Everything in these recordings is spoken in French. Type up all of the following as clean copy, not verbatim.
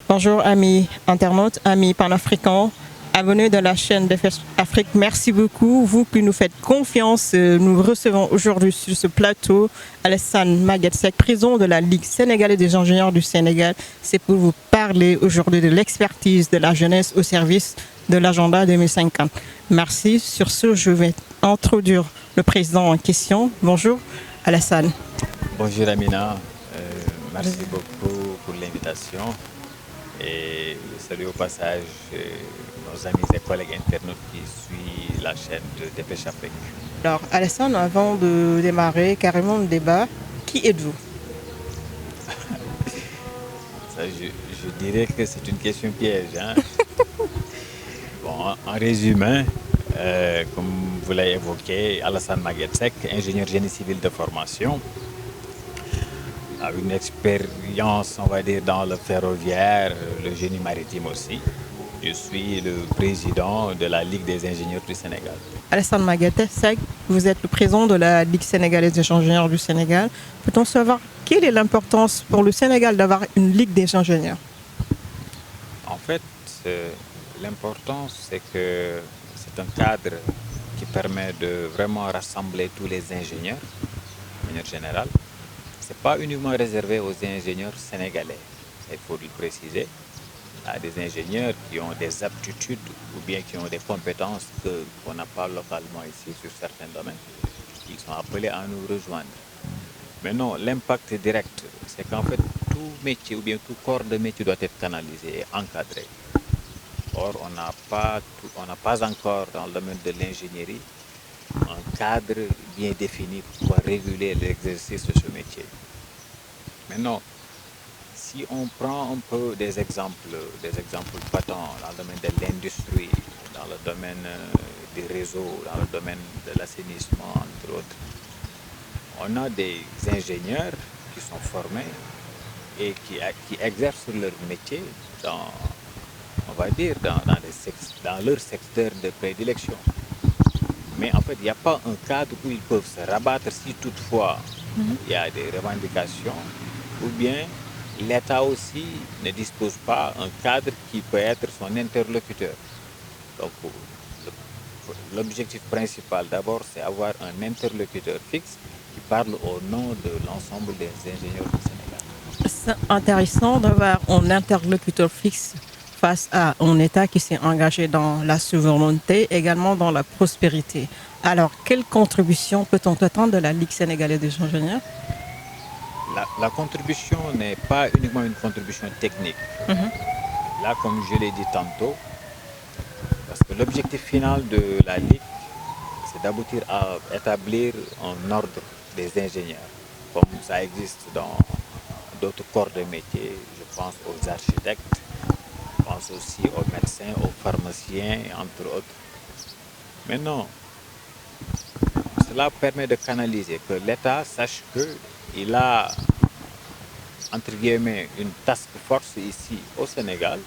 Bonjour amis internautes, amis panafricains, abonnés de la chaîne DFS Afrique. Merci beaucoup, vous qui nous faites confiance. Nous recevons aujourd'hui sur ce plateau Alassane Maguette Seck, président de la Ligue sénégalaise des ingénieurs du Sénégal. C'est pour vous parler aujourd'hui de l'expertise de la jeunesse au service de l'agenda 2050. Merci. Sur ce, je vais introduire le président en question. Bonjour Alassane. Bonjour Amina, merci beaucoup pour l'invitation et je salue au passage nos amis et collègues internautes qui suivent la chaîne de Dépêche Afrique. Alors Alassane, avant de démarrer carrément le débat, qui êtes-vous? Ça, je dirais que c'est une question piège. Hein? Bon, en résumé, comme vous l'avez évoqué, Alassane Maguette Seck, ingénieur génie civil de formation, a une expérience, on va dire, dans le ferroviaire, le génie maritime aussi. Je suis le président de la Ligue des ingénieurs du Sénégal. Alassane Maguette Seck, vous êtes le président de la Ligue sénégalaise des ingénieurs du Sénégal. Peut-on savoir quelle est l'importance pour le Sénégal d'avoir une Ligue des ingénieurs? En fait, l'importance, c'est que c'est un cadre qui permet de vraiment rassembler tous les ingénieurs, de manière générale. Ce n'est pas uniquement réservé aux ingénieurs sénégalais, il faut le préciser. Il y a des ingénieurs qui ont des aptitudes ou bien qui ont des compétences qu'on n'a pas localement ici sur certains domaines. Ils sont appelés à nous rejoindre. Mais non, l'impact direct, c'est qu'en fait, tout métier ou bien tout corps de métier doit être canalisé et encadré. Or, on n'a pas encore dans le domaine de l'ingénierie un cadre bien défini pour pouvoir réguler l'exercice de ce métier. Maintenant, si on prend un peu des exemples patents dans le domaine de l'industrie, dans le domaine des réseaux, dans le domaine de l'assainissement, entre autres, on a des ingénieurs qui sont formés et qui exercent leur métier dans, on va dire, dans leur secteur de prédilection. Mais en fait, il n'y a pas un cadre où ils peuvent se rabattre si toutefois il y a des revendications, ou bien l'État aussi ne dispose pas d'un cadre qui peut être son interlocuteur. Donc, l'objectif principal d'abord, c'est avoir un interlocuteur fixe qui parle au nom de l'ensemble des ingénieurs du Sénégal. C'est intéressant d'avoir un interlocuteur fixe face à un État qui s'est engagé dans la souveraineté, également dans la prospérité. Alors, quelle contribution peut-on attendre de la Ligue sénégalaise des ingénieurs? La contribution n'est pas uniquement une contribution technique. Là, comme je l'ai dit tantôt, parce que l'objectif final de la Ligue, c'est d'aboutir à établir un ordre des ingénieurs, comme ça existe dans d'autres corps de métier. Je pense aux architectes, je pense aussi aux médecins, aux pharmaciens, entre autres. Maintenant, cela permet de canaliser, que l'État sache qu'il a, entre guillemets, une task force ici au Sénégal,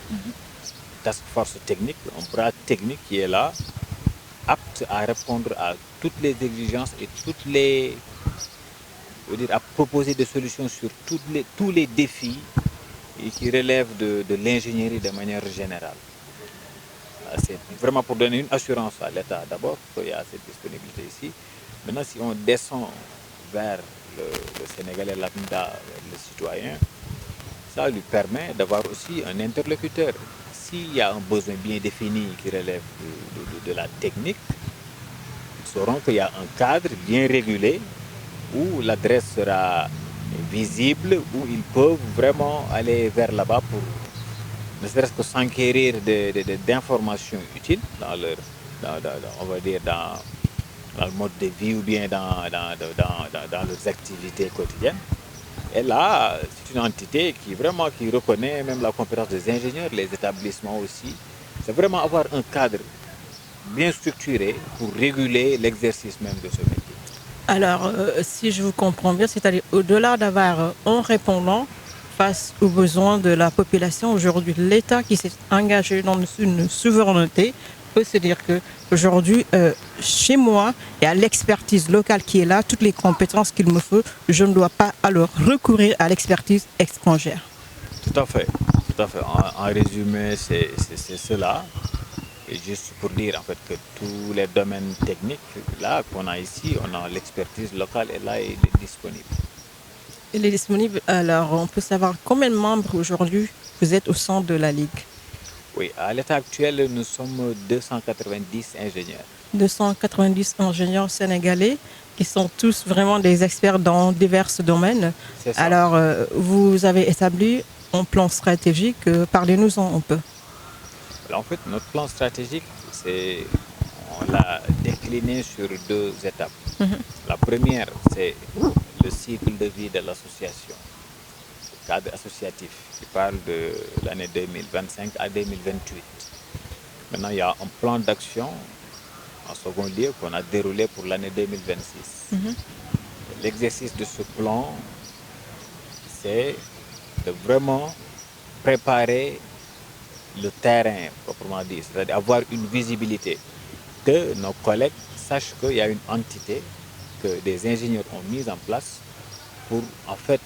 task force technique, un bras technique qui est là, apte à répondre à toutes les exigences et à proposer des solutions sur tous les défis et qui relèvent de l'ingénierie de manière générale. C'est vraiment pour donner une assurance à l'État d'abord qu'il y a cette disponibilité ici. Maintenant, si on descend vers le Sénégalais lambda, le citoyen, ça lui permet d'avoir aussi un interlocuteur. S'il y a un besoin bien défini qui relève de la technique, ils sauront qu'il y a un cadre bien régulé où l'adresse sera visible, où ils peuvent vraiment aller vers là-bas pour ne serait-ce que s'enquérir d'informations utiles dans leur, on va dire, dans le mode de vie ou bien dans leurs activités quotidiennes. Et là, c'est une entité qui reconnaît même la compétence des ingénieurs, les établissements aussi. C'est vraiment avoir un cadre bien structuré pour réguler l'exercice même de ce métier. Alors, si je vous comprends bien, c'est-à-dire au-delà d'avoir un répondant face aux besoins de la population, aujourd'hui, l'État qui s'est engagé dans une souveraineté peut se dire qu'aujourd'hui, chez moi, il y a l'expertise locale qui est là, toutes les compétences qu'il me faut, je ne dois pas alors recourir à l'expertise étrangère. Tout à fait. tout à fait. En résumé, c'est cela. Et juste pour dire en fait que tous les domaines techniques là qu'on a ici, on a l'expertise locale et là il est disponible. Il est disponible. Alors, on peut savoir combien de membres aujourd'hui vous êtes au sein de la Ligue? Oui, à l'état actuel, nous sommes 290 ingénieurs. 290 ingénieurs sénégalais qui sont tous vraiment des experts dans divers domaines. C'est ça. Alors, vous avez établi un plan stratégique. Parlez-nous-en un peu. Alors, en fait, notre plan stratégique, on l'a décliné sur deux étapes. La première, c'est le cycle de vie de l'association, le cadre associatif qui parle de l'année 2025 à 2028. Maintenant, il y a un plan d'action en second lieu qu'on a déroulé pour l'année 2026. L'exercice de ce plan, c'est de vraiment préparer le terrain, proprement dit, c'est-à-dire avoir une visibilité, que nos collègues sachent qu'il y a une entité que des ingénieurs ont mise en place pour en fait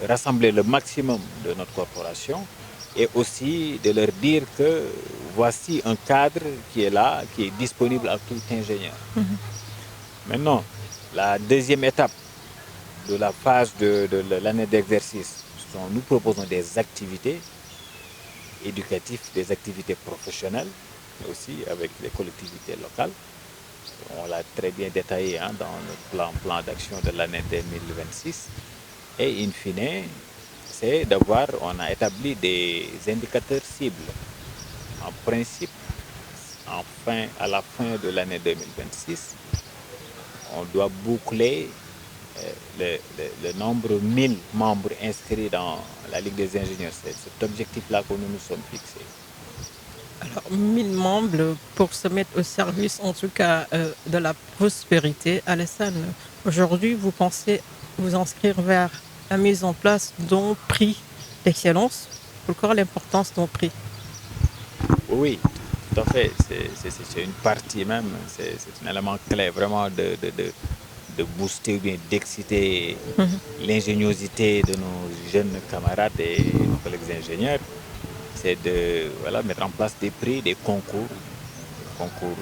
rassembler le maximum de notre corporation et aussi de leur dire que voici un cadre qui est là, qui est disponible à tout ingénieur. Maintenant, la deuxième étape de la phase de l'année d'exercice, nous proposons des activités éducatives, des activités professionnelles, mais aussi avec les collectivités locales. On l'a très bien détaillé dans notre plan d'action de l'année 2026. Et in fine, on a établi des indicateurs cibles. En principe, à la fin de l'année 2026, on doit boucler le nombre 1000 membres inscrits dans la Ligue des ingénieurs. C'est cet objectif-là que nous nous sommes fixés. Alors, 1000 membres pour se mettre au service, en tout cas, de la prospérité. Alassane, aujourd'hui, vous pensez vous inscrire vers la mise en place d'un prix d'excellence. Pourquoi l'importance d'un prix? Oui, tout à fait. C'est une partie même, c'est un élément clé vraiment de booster ou bien d'exciter l'ingéniosité de nos jeunes camarades et nos collègues ingénieurs. C'est de mettre en place des prix, des concours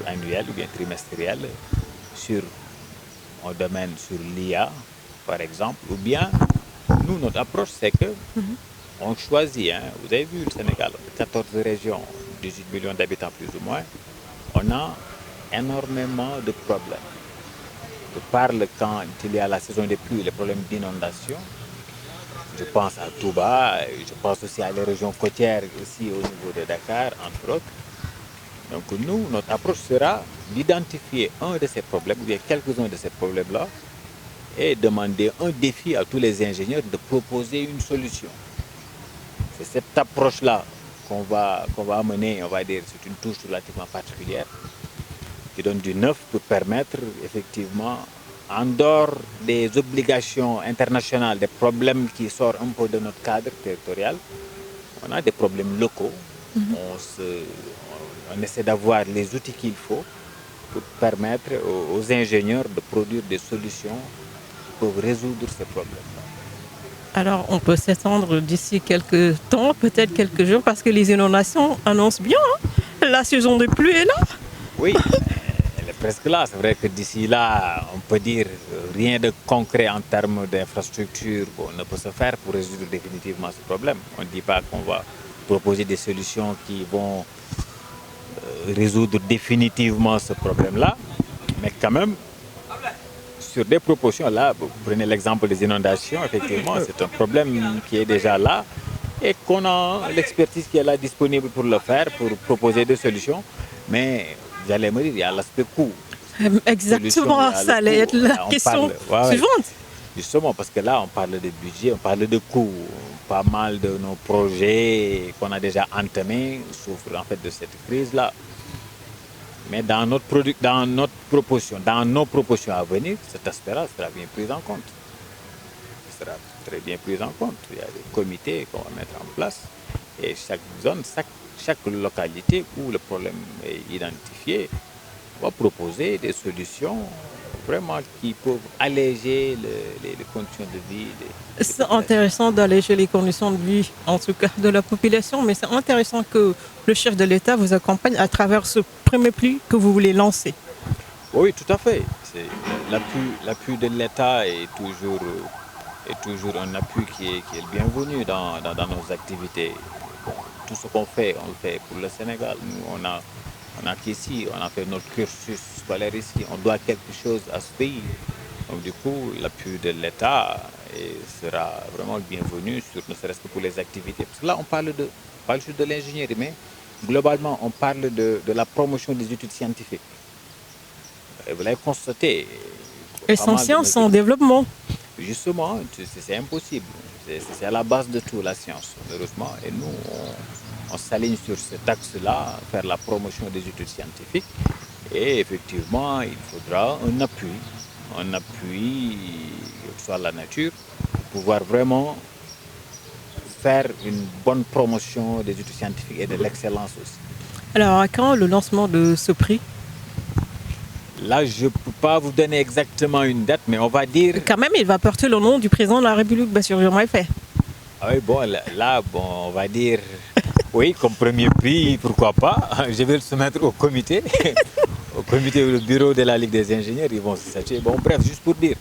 annuels ou bien trimestriels sur un domaine, sur l'IA par exemple, ou bien nous, notre approche c'est que on choisit, vous avez vu le Sénégal, 14 régions, 18 millions d'habitants plus ou moins, on a énormément de problèmes. Je parle quand il y a la saison des pluies, les problèmes d'inondation. Je pense à Touba, je pense aussi à les régions côtières, aussi au niveau de Dakar, entre autres. Donc nous, notre approche sera d'identifier un de ces problèmes, ou bien quelques-uns de ces problèmes-là, et demander un défi à tous les ingénieurs de proposer une solution. C'est cette approche-là qu'on va amener, on va dire, c'est une touche relativement particulière, qui donne du neuf pour permettre effectivement, en dehors des obligations internationales, des problèmes qui sortent un peu de notre cadre territorial, on a des problèmes locaux. On essaie d'avoir les outils qu'il faut pour permettre aux ingénieurs de produire des solutions qui peuvent résoudre ces problèmes-là. Alors, on peut s'étendre d'ici quelques temps, peut-être quelques jours, parce que les inondations annoncent bien. La saison de pluie est là. Oui, elle est presque là. C'est vrai que d'ici là, on peut dire rien de concret en termes d'infrastructure ne peut se faire pour résoudre définitivement ce problème. On ne dit pas qu'on va proposer des solutions qui vont résoudre définitivement ce problème-là, mais quand même, sur des proportions, là, vous prenez l'exemple des inondations, effectivement, c'est un problème qui est déjà là et qu'on a l'expertise qui est là disponible pour le faire, pour proposer des solutions. Mais vous allez me dire, il y a l'aspect coût. Exactement, ça allait être la question suivante. Justement, parce que là, on parle de budget, on parle de coûts. Pas mal de nos projets qu'on a déjà entamés souffrent en fait de cette crise-là. Mais dans nos propositions à venir, cet aspect-là sera bien pris en compte. Il sera très bien pris en compte. Il y a des comités qu'on va mettre en place et chaque zone, chaque localité où le problème est identifié va proposer des solutions vraiment qui peuvent alléger les conditions de vie des C'est populations. intéressant d'alléger les conditions de vie, en tout cas de la population, mais c'est intéressant que le chef de l'État vous accompagne à travers ce premier pli que vous voulez lancer. Oui, tout à fait. L'appui de l'État est toujours un appui qui est le bienvenu dans nos activités. Bon, tout ce qu'on fait, on le fait pour le Sénégal. Nous, on a qu'ici, on a fait notre cursus scolaire ici. On doit quelque chose à ce pays. Donc du coup, l'appui de l'État sera vraiment le bienvenu, ne serait-ce que pour les activités. Parce que là, on parle juste de l'ingénierie, mais globalement, on parle de la promotion des études scientifiques. Et vous l'avez constaté, pas mal de Essentiel, nos c'est en études. développement. Justement, c'est impossible. C'est à la base de tout, la science, malheureusement. Et nous, on s'aligne sur cet axe-là, faire la promotion des études scientifiques. Et effectivement, il faudra un appui, que ce soit la nature, pour pouvoir vraiment faire une bonne promotion des études scientifiques et de l'excellence aussi. Alors, à quand le lancement de ce prix? Là, je ne peux pas vous donner exactement une date, mais on va dire... Quand même, il va porter le nom du président de la République, Bassirou Diomaye Faye. Ah oui, bon, bon, on va dire... Oui, comme premier prix, pourquoi pas. Je vais le soumettre au comité. Au comité ou le bureau de la Ligue des ingénieurs, ils vont se statuer. Bon, bref, juste pour dire,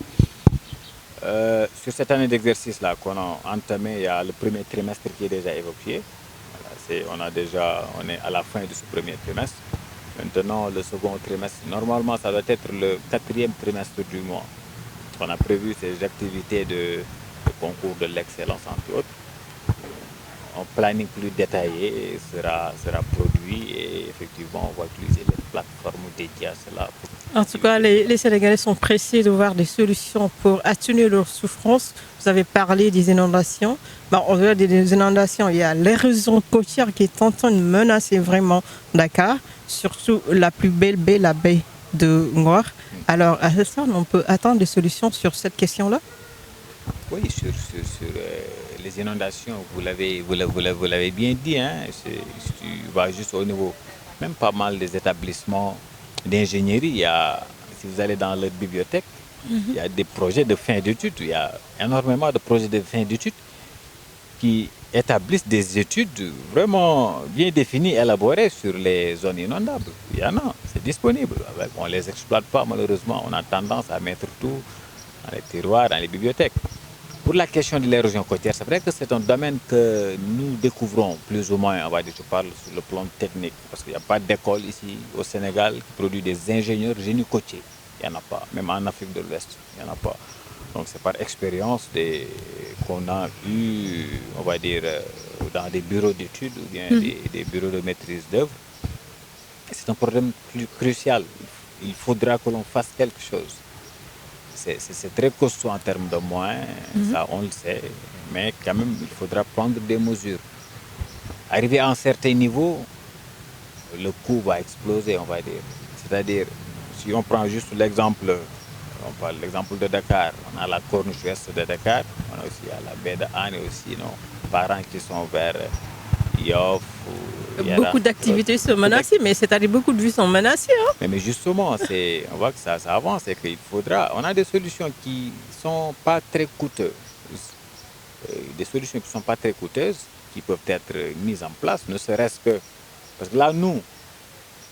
sur cette année d'exercice-là qu'on a entamé, il y a le premier trimestre qui est déjà évoqué. Voilà, on est à la fin de ce premier trimestre. Maintenant, le second trimestre, normalement, ça doit être le 4e trimestre du mois. On a prévu ces activités de concours de l'excellence, entre autres. Un planning plus détaillé sera produit et effectivement, on va utiliser les plateformes dédiées à cela. En tout cas, les Sénégalais sont pressés de voir des solutions pour atténuer leurs souffrances. Vous avez parlé des inondations. Au-delà des inondations, il y a l'érosion côtière qui est en train de menacer vraiment Dakar, surtout la plus belle baie, la baie de Ngor. Alors, à ce stade, on peut attendre des solutions sur cette question-là? Oui, sur les inondations, vous l'avez bien dit, hein, tu vas juste au niveau, même pas mal des établissements d'ingénierie. Si vous allez dans leur bibliothèque, il y a des projets de fin d'études. Il y a énormément de projets de fin d'études qui établissent des études vraiment bien définies, élaborées sur les zones inondables. Il y en a, c'est disponible. On ne les exploite pas malheureusement. On a tendance à mettre tout dans les tiroirs, dans les bibliothèques. Pour la question de l'érosion côtière, c'est vrai que c'est un domaine que nous découvrons plus ou moins, on va dire, je parle sur le plan technique, parce qu'il n'y a pas d'école ici au Sénégal qui produit des ingénieurs génie côtier. Il n'y en a pas, même en Afrique de l'Ouest, il n'y en a pas. Donc c'est par expérience qu'on a eu, on va dire, dans des bureaux d'études ou bien des bureaux de maîtrise d'œuvre. C'est un problème plus crucial. Il faudra que l'on fasse quelque chose. C'est très costaud en termes de moyens, ça on le sait, mais quand même il faudra prendre des mesures. Arrivé à un certain niveau, le coût va exploser, on va dire. C'est-à-dire, si on prend juste l'exemple, on parle l'exemple de Dakar, on a la corniche ouest de Dakar, on a aussi la baie de Han et aussi nos parents qui sont vers Yoff. Beaucoup d'activités sont menacées, mais c'est-à-dire beaucoup de vies sont menacées. Hein? Mais justement, on voit que ça avance et qu'il faudra. On a des solutions qui ne sont pas très coûteuses. Des solutions qui ne sont pas très coûteuses, qui peuvent être mises en place, ne serait-ce que. Parce que là, nous,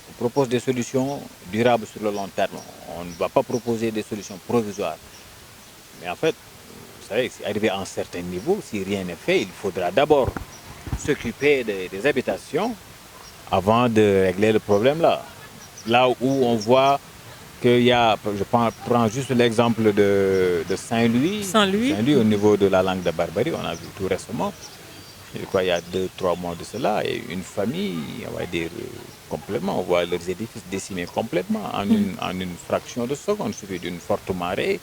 on propose des solutions durables sur le long terme. On ne va pas proposer des solutions provisoires. Mais en fait, vous savez, si arrivé à un certain niveau, si rien n'est fait, il faudra d'abord s'occuper des habitations avant de régler le problème là. Là où on voit qu'il y a, je prends juste l'exemple de Saint-Louis au niveau de la langue de Barbarie, on a vu tout récemment, je crois il y a 2-3 mois de cela, et une famille, on va dire complètement, on voit leurs édifices décimés complètement en une fraction de seconde, il suffit d'une forte marée,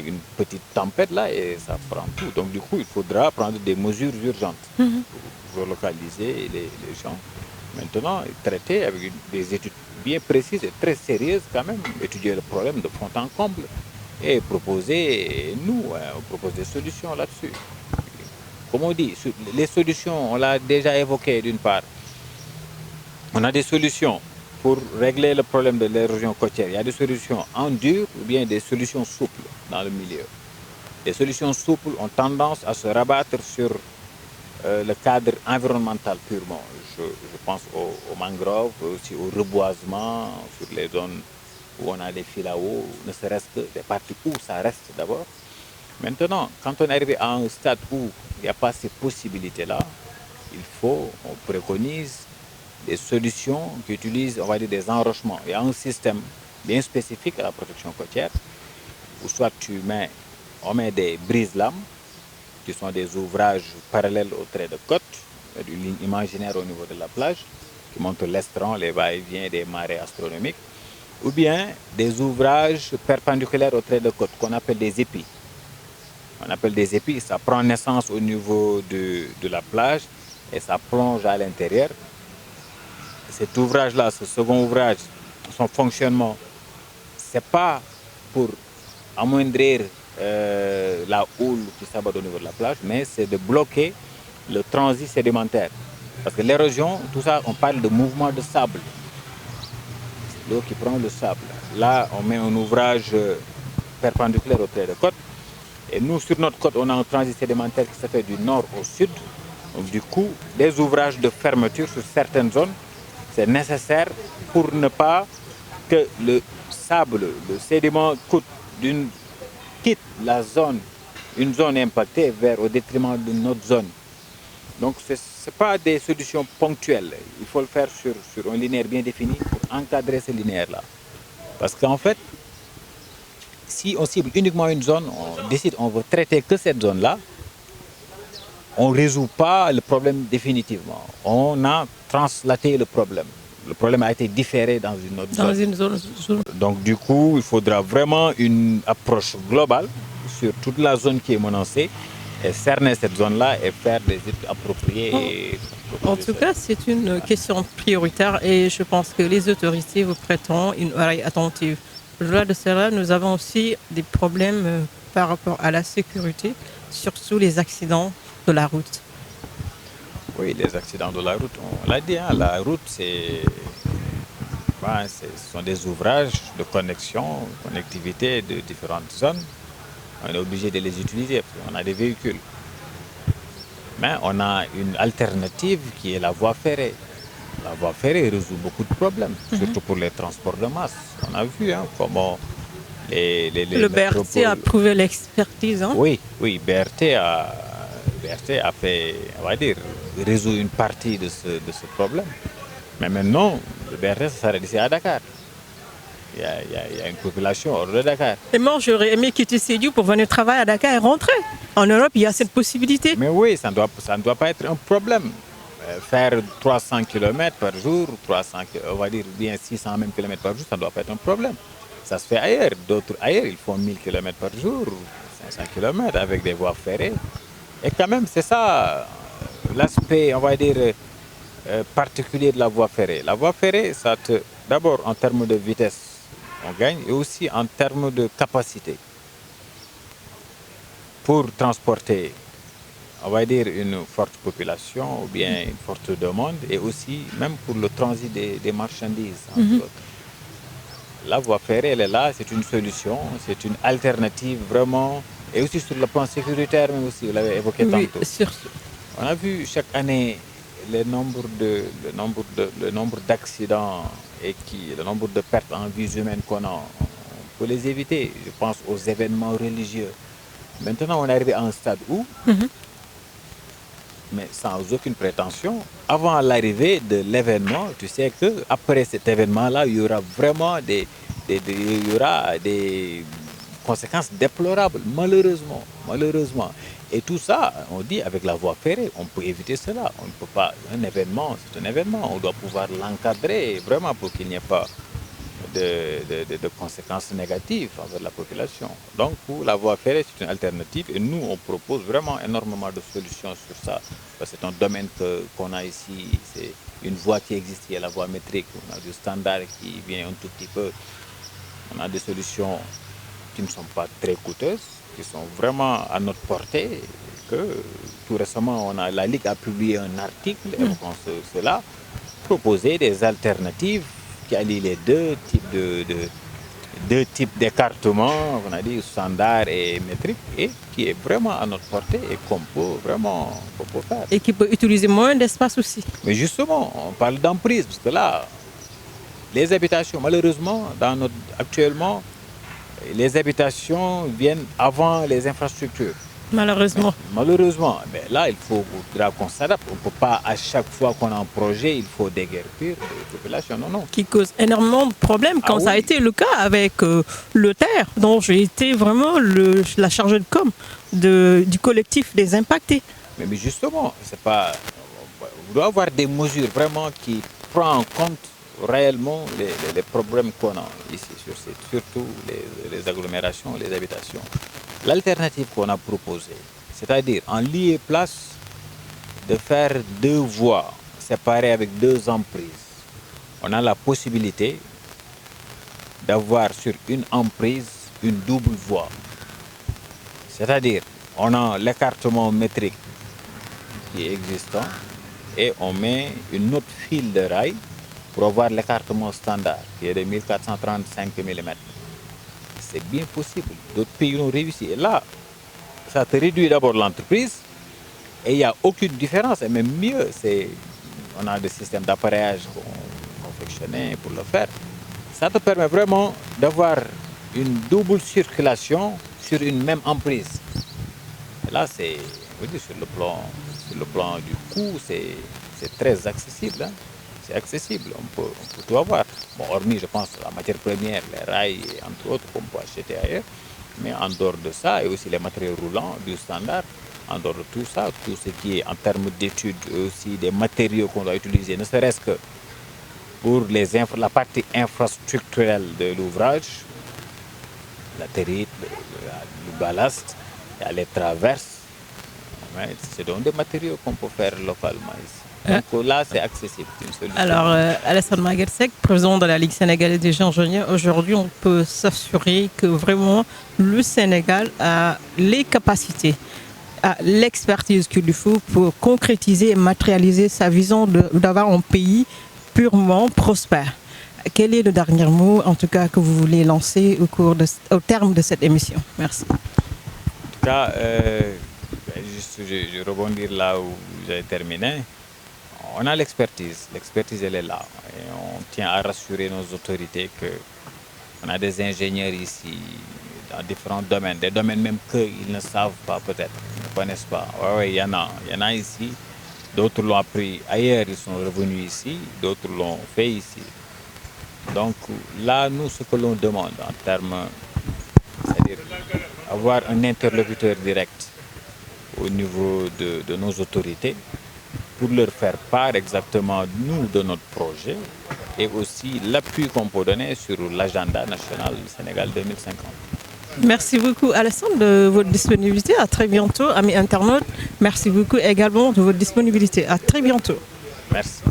une petite tempête là et ça prend tout. Donc du coup, il faudra prendre des mesures urgentes pour relocaliser les gens. Maintenant, traiter avec des études bien précises et très sérieuses quand même, étudier le problème de fond en comble et proposer, on propose des solutions là-dessus. Comme on dit, les solutions, on l'a déjà évoqué d'une part. On a des solutions pour régler le problème de l'érosion côtière, il y a des solutions en dur ou bien des solutions souples dans le milieu. Les solutions souples ont tendance à se rabattre sur le cadre environnemental purement. Je pense aux mangroves, aussi au reboisement, sur les zones où on a des fils à eau, ne serait-ce que des parties où ça reste d'abord. Maintenant, quand on est arrivé à un stade où il n'y a pas ces possibilités-là, on préconise des solutions qui utilisent, on va dire, des enrochements. Il y a un système bien spécifique à la protection côtière, où soit on met des brise-lames, qui sont des ouvrages parallèles au trait de côte, une ligne imaginaire au niveau de la plage, qui montrent l'estran, les va-et-vient des marées astronomiques, ou bien des ouvrages perpendiculaires au trait de côte, qu'on appelle des épis. On appelle des épis, ça prend naissance au niveau de la plage et ça plonge à l'intérieur. Cet ouvrage-là, ce second ouvrage, son fonctionnement, ce n'est pas pour amoindrir la houle qui s'abat au niveau de la plage, mais c'est de bloquer le transit sédimentaire. Parce que l'érosion, tout ça, on parle de mouvement de sable. L'eau qui prend le sable. Là, on met un ouvrage perpendiculaire au trait de côte. Et nous, sur notre côte, on a un transit sédimentaire qui se fait du nord au sud. Donc, du coup, des ouvrages de fermeture sur certaines zones, c'est nécessaire pour ne pas que le sable, le sédiment quitte une zone impactée au détriment d'une autre zone. Donc ce n'est pas des solutions ponctuelles. Il faut le faire sur un linéaire bien défini pour encadrer ce linéaire-là. Parce qu'en fait, si on cible uniquement une zone, on décide on veut traiter que cette zone-là, on ne résout pas le problème définitivement. On a translaté le problème. Le problème a été différé dans une autre zone. Dans une zone. Donc du coup, il faudra vraiment une approche globale sur toute la zone qui est menacée et cerner cette zone-là et faire des études appropriées. En tout cas, c'est une question prioritaire et je pense que les autorités vous prêteront une oreille attentive. Au-delà de cela, nous avons aussi des problèmes par rapport à la sécurité, surtout les accidents de la route. Oui, les accidents de la route, on l'a dit, hein, la route, ce sont des ouvrages de connectivité de différentes zones. On est obligé de les utiliser parce qu'on a des véhicules. Mais on a une alternative qui est la voie ferrée. La voie ferrée résout beaucoup de problèmes, surtout pour les transports de masse. On a vu comment le BRT a prouvé l'expertise. Hein? Oui, BRT a fait, on va dire, résout une partie de ce problème. Mais maintenant, le BRT s'arrête ici à Dakar. Il y a une population hors de Dakar. Et moi, j'aurais aimé quitter Sédhiou pour venir travailler à Dakar et rentrer. En Europe, il y a cette possibilité. Mais oui, ça ne doit pas être un problème. Faire 300 km par jour, on va dire bien 600 même km par jour, ça ne doit pas être un problème. Ça se fait ailleurs. D'autres ailleurs, ils font 1000 km par jour, 500 km avec des voies ferrées. Et quand même, c'est ça l'aspect, on va dire, particulier de la voie ferrée. La voie ferrée, d'abord en termes de vitesse, on gagne, et aussi en termes de capacité. Pour transporter, on va dire, une forte population ou bien une forte demande, et aussi même pour le transit des marchandises, entre autres. La voie ferrée, elle est là, c'est une solution, c'est une alternative vraiment, et aussi sur le plan sécuritaire, mais aussi, vous l'avez évoqué tantôt. On a vu chaque année le nombre d'accidents et le nombre de pertes en vies humaines qu'on a. On peut les éviter. Je pense aux événements religieux. Maintenant, on est arrivé à un stade où, mais sans aucune prétention, avant l'arrivée de l'événement, tu sais qu'après cet événement-là, il y aura vraiment des conséquences déplorables, malheureusement. Et tout ça, on dit avec la voie ferrée, on peut éviter cela. On ne peut pas. Un événement, c'est un événement. On doit pouvoir l'encadrer vraiment pour qu'il n'y ait pas de conséquences négatives envers la population. Donc, pour la voie ferrée, c'est une alternative. Et nous, on propose vraiment énormément de solutions sur ça. C'est un domaine qu'on a ici. C'est une voie qui existe, qui est la voie métrique. On a du standard qui vient un tout petit peu. On a des solutions qui ne sont pas très coûteuses, qui sont vraiment à notre portée. Tout récemment, la Ligue a publié un article évoquant cela, proposer des alternatives qui qui allie les deux types d'écartement, on a dit standard et métrique, et qui est vraiment à notre portée et qu'on peut faire. Et qui peut utiliser moins d'espace aussi. Mais justement, on parle d'emprise, parce que là, les habitations, malheureusement, actuellement, les habitations viennent avant les infrastructures. Malheureusement. Malheureusement, mais là, il faudra qu'on s'adapte. On ne peut pas, à chaque fois qu'on a un projet, il faut déguerpir les populations. Non, non. Qui cause énormément de problèmes, comme ça a été le cas avec le terre, dont j'ai été vraiment la chargée de com du collectif des impactés. Mais justement, c'est pas. On doit avoir des mesures vraiment qui prennent en compte réellement les problèmes qu'on a ici, surtout les agglomérations, les habitations. L'alternative qu'on a proposée, c'est-à-dire en lieu et place de faire 2 voies séparées avec 2 emprises, on a la possibilité d'avoir sur une emprise une double voie. C'est-à-dire, on a l'écartement métrique qui est existant et on met une autre file de rail pour avoir l'écartement standard qui est de 1435 mm. C'est bien possible. D'autres pays l'ont réussi. Et là, ça te réduit d'abord l'entreprise et il n'y a aucune différence. Et même mieux, on a des systèmes d'appareillage confectionnés pour le faire. Ça te permet vraiment d'avoir une double circulation sur une même emprise. Et là, sur le plan du coût, c'est très accessible. Hein. C'est accessible, on peut tout avoir. Bon, hormis, je pense, la matière première, les rails, entre autres, qu'on peut acheter ailleurs. Mais en dehors de ça, et aussi les matériaux roulants du standard, en dehors de tout ça, tout ce qui est en termes d'études, aussi des matériaux qu'on doit utiliser, ne serait-ce que pour la partie infrastructurelle de l'ouvrage, la territe, le ballast, il y a les traverses. Ouais, c'est donc des matériaux qu'on peut faire localement ici. Donc là, c'est accessible. Alors, Alassane Maguette Seck, président de la Ligue sénégalaise des ingénieurs, aujourd'hui, on peut s'assurer que vraiment le Sénégal a les capacités, a l'expertise qu'il lui faut pour concrétiser et matérialiser sa vision d'avoir un pays purement prospère. Quel est le dernier mot, en tout cas, que vous voulez lancer au terme de cette émission? Merci. En tout cas, je rebondir là où j'ai terminé. On a l'expertise elle est là. Et on tient à rassurer nos autorités qu'on a des ingénieurs ici dans différents domaines, des domaines même qu'ils ne savent pas peut-être, ils ne connaissent pas. Oui, il y en a ici. D'autres l'ont appris ailleurs, ils sont revenus ici, d'autres l'ont fait ici. Donc là, nous, ce que l'on demande en termes, c'est-à-dire avoir un interlocuteur direct au niveau de nos autorités pour leur faire part exactement, nous, de notre projet et aussi l'appui qu'on peut donner sur l'agenda national du Sénégal 2050. Merci beaucoup, Alassane, de votre disponibilité. À très bientôt, amis internautes. Merci beaucoup également de votre disponibilité. À très bientôt. Merci.